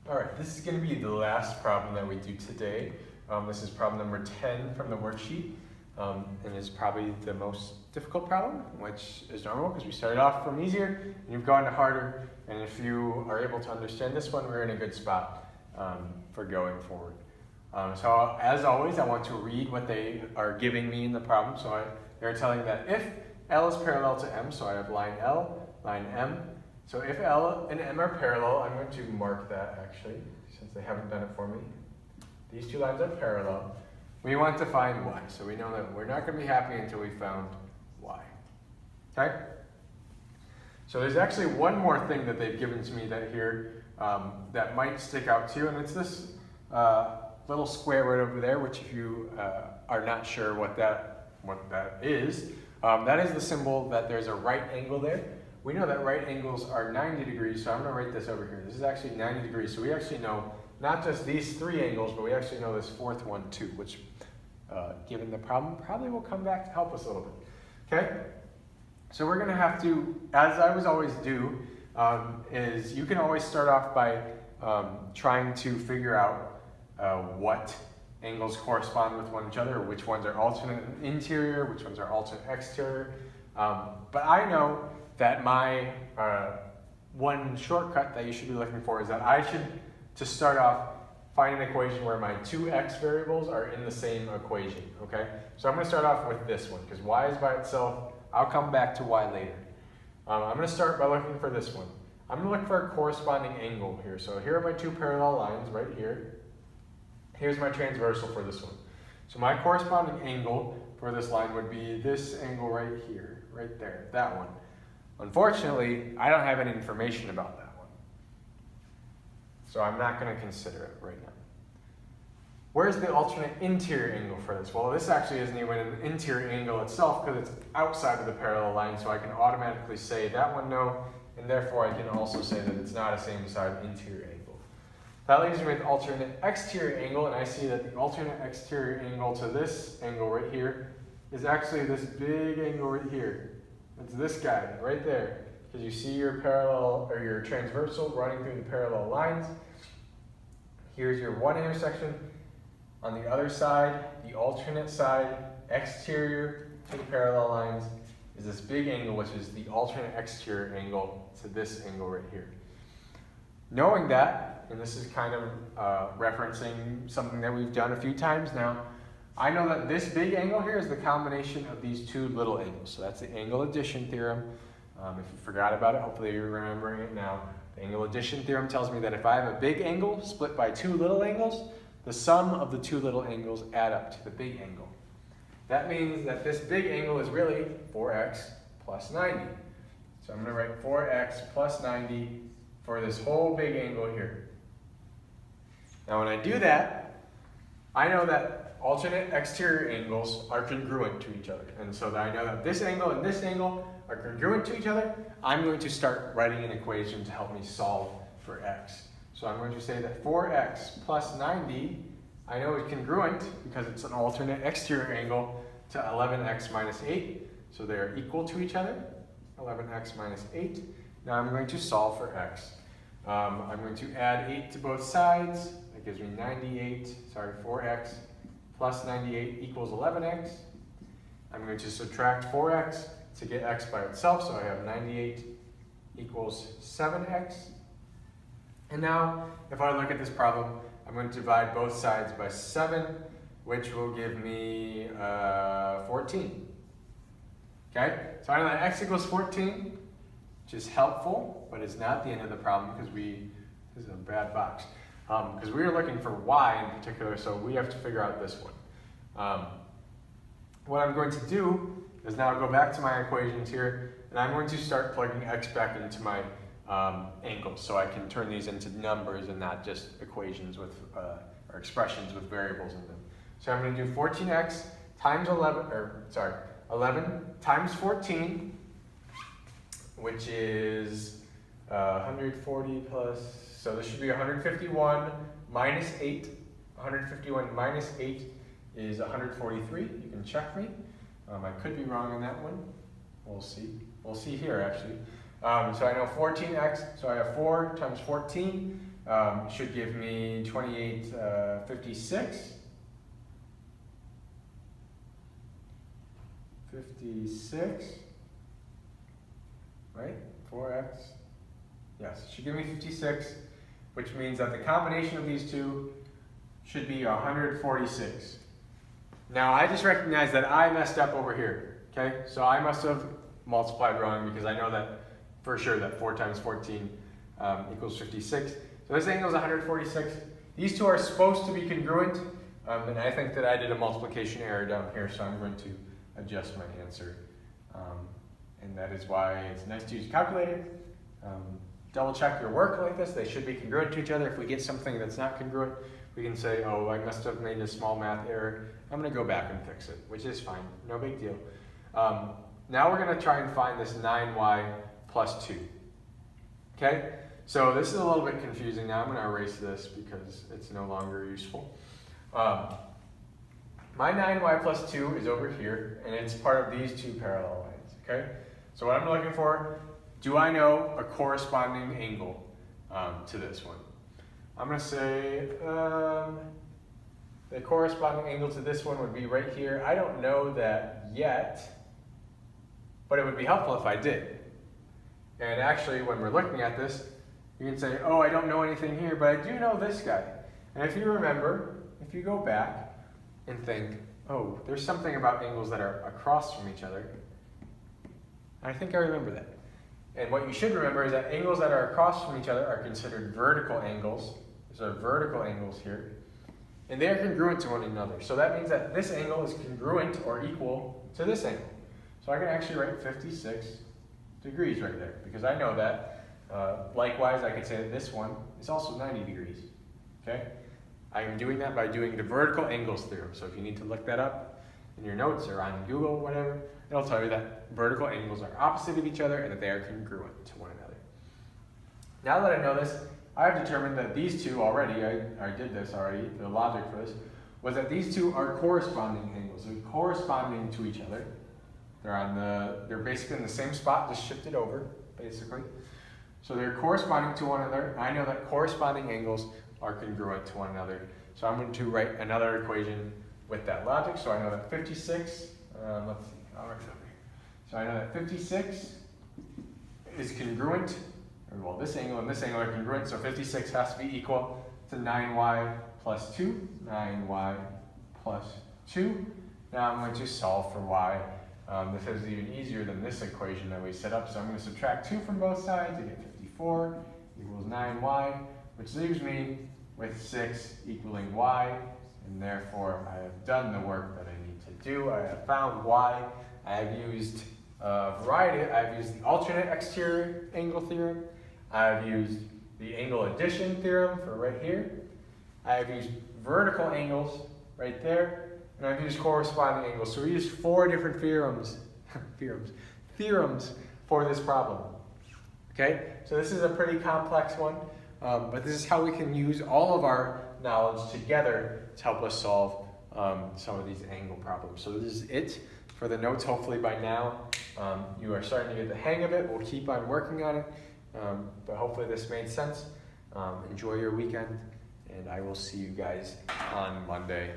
All right, this is going to be the last problem that we do today. This is problem number 10 from the worksheet, and is probably the most difficult problem, which is normal because we started off from easier and you've gone to harder. And if you are able to understand this one, we're in a good spot for going forward. So as always, I want to read what they are giving me in the problem. So they're telling that if L is parallel to M, so I have line L, line M. So if L and M are parallel, I'm going to mark that actually, since they haven't done it for me. These two lines are parallel. We want to find y, so we know that we're not going to be happy until we found y. Okay? So there's actually one more thing that they've given to me that here that might stick out to you, and it's this little square right over there, which if you are not sure what that is, that is the symbol that there's a right angle there. We know that right angles are 90 degrees, so I'm going to write this over here. This is actually 90 degrees, so we actually know not just these three angles, but we actually know this fourth one too, which, given the problem, probably will come back to help us a little bit. Okay? So we're going to have to, as I always do, is you can always start off by trying to figure out what angles correspond with one another, or which ones are alternate interior, which ones are alternate exterior. But I know that my one shortcut that you should be looking for is that I should, to start off, find an equation where my two x variables are in the same equation, okay? So I'm going to start off with this one, because y is by itself. I'll come back to y later. I'm going to start by looking for this one. I'm going to look for a corresponding angle here. So here are my two parallel lines right here. Here's my transversal for this one. So my corresponding angle for this line would be this angle right here, right there, that one. Unfortunately, I don't have any information about that one. So I'm not going to consider it right now. Where's the alternate interior angle for this? Well, this actually isn't even an interior angle itself because it's outside of the parallel line, so I can automatically say that one no, and therefore I can also say that it's not a same side interior angle. That leaves me with alternate exterior angle, and I see that the alternate exterior angle to this angle right here is actually this big angle right here. It's this guy right there, because you see your parallel or your transversal running through the parallel lines. Here's your one intersection. On the other side, the alternate side, exterior to the parallel lines, is this big angle, which is the alternate exterior angle to this angle right here. Knowing that, and this is kind of referencing something that we've done a few times now, I know that this big angle here is the combination of these two little angles. So that's the angle addition theorem. If you forgot about it, hopefully you're remembering it now. The angle addition theorem tells me that if I have a big angle split by two little angles, the sum of the two little angles add up to the big angle. That means that this big angle is really 4x plus 90. So I'm going to write 4x plus 90 for this whole big angle here. Now when I do that, I know that alternate exterior angles are congruent to each other. And so that I know that this angle and this angle are congruent to each other. I'm going to start writing an equation to help me solve for x. So I'm going to say that 4x plus 90, I know is congruent because it's an alternate exterior angle to 11x minus 8. So they are equal to each other, 11x minus 8. Now I'm going to solve for x. I'm going to add 8 to both sides. That gives me 4x plus 98 equals 11x. I'm going to subtract 4x to get x by itself, so I have 98 equals 7x. And now, if I look at this problem, I'm going to divide both sides by 7, which will give me 14. Okay, so I know that x equals 14, which is helpful, but it's not the end of the problem because this is a bad box. Because we are looking for y in particular, so we have to figure out this one. What I'm going to do is now go back to my equations here, and I'm going to start plugging x back into my angles, so I can turn these into numbers and not just equations with or expressions with variables in them. So I'm going to do 14x times 11 times 14, which is 140 plus. So this should be 151 minus 8. 151 minus 8 is 143. You can check me. I could be wrong on that one. We'll see. We'll see here, actually. So I know 14x, so I have 4 times 14. should give me 28, 56. 56, right? 4x. Yes, it should give me 56, which means that the combination of these two should be 146. Now, I just recognize that I messed up over here, okay? So I must have multiplied wrong because I know that for sure that 4 times 14 equals 56. So this angle is 146. These two are supposed to be congruent, and I think that I did a multiplication error down here, so I'm going to adjust my answer. And that is why it's nice to use a calculator. Double check your work like this. They should be congruent to each other. If we get something that's not congruent, we can say, oh, I must have made a small math error. I'm going to go back and fix it, which is fine. No big deal. Now we're going to try and find this 9y plus 2. Okay? So this is a little bit confusing. Now I'm going to erase this because it's no longer useful. My 9y plus 2 is over here, and it's part of these two parallel lines, okay? So what I'm looking for, do I know a corresponding angle to this one? I'm going to say the corresponding angle to this one would be right here. I don't know that yet, but it would be helpful if I did. And actually, when we're looking at this, you can say, oh, I don't know anything here, but I do know this guy. And if you remember, if you go back, and think, oh, there's something about angles that are across from each other. I think I remember that. And what you should remember is that angles that are across from each other are considered vertical angles. These are vertical angles here. And they are congruent to one another. So that means that this angle is congruent or equal to this angle. So I can actually write 56 degrees right there, because I know that. Likewise, I could say that this one is also 90 degrees. Okay? I am doing that by doing the vertical angles theorem. So if you need to look that up in your notes or on Google or whatever, it'll tell you that vertical angles are opposite of each other and that they are congruent to one another. Now that I know this, I've determined that these two already, I did this already, the logic for this, was that these two are corresponding angles. They're corresponding to each other. They're basically in the same spot, just shifted over, basically. So they're corresponding to one another. I know that corresponding angles are congruent to one another. So I'm going to write another equation with that logic. So I know that 56, let's see, I'll write it over here. So I know that 56 is congruent, or well, this angle and this angle are congruent, so 56 has to be equal to 9y plus 2, 9y plus 2. Now I'm going to solve for y. This is even easier than this equation that we set up, so I'm going to subtract 2 from both sides to get 54 equals 9y, which leaves me with 6 equaling y, and therefore I have done the work that I need to do. I have found y. I have used a variety. I've used the alternate exterior angle theorem. I've used the angle addition theorem for right here. I have used vertical angles right there, and I've used corresponding angles. So we used 4 different theorems for this problem. Okay, so this is a pretty complex one. But this is how we can use all of our knowledge together to help us solve some of these angle problems. So this is it for the notes. Hopefully by now you are starting to get the hang of it. We'll keep on working on it, but hopefully this made sense. Enjoy your weekend, and I will see you guys on Monday.